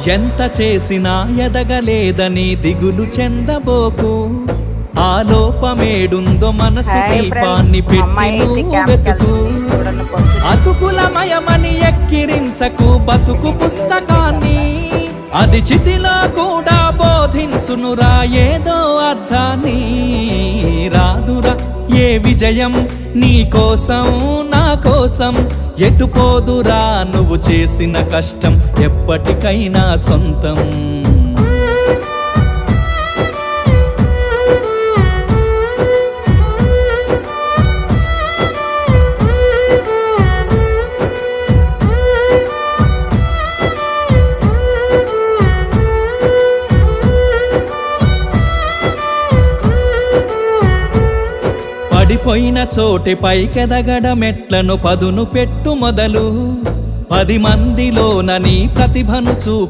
ఎంత చేసినా ఎదగలేదని దిగులు చెందబోకు. ఆ లోపమేడుందో మనసు దీపాన్ని పెట్టి నువ్వు వెతుకు. అతుకులమయమని ఎక్కిరించకు బతుకు పుస్తకాన్ని, అది చితిలో కూడా బోధించునురా ఏదో అర్థాన్ని. రాదురా ఏ విజయం నీ కోసం నా కోసం, ఎటుపోదురా నువ్వు చేసిన కష్టం ఎప్పటికైనా సొంతం. పడిపోయిన చోటి పైకెదగడ మెట్లను పదును పెట్టు మొదలు. 10 మందిలోన నీ ప్రతిభను చూపు.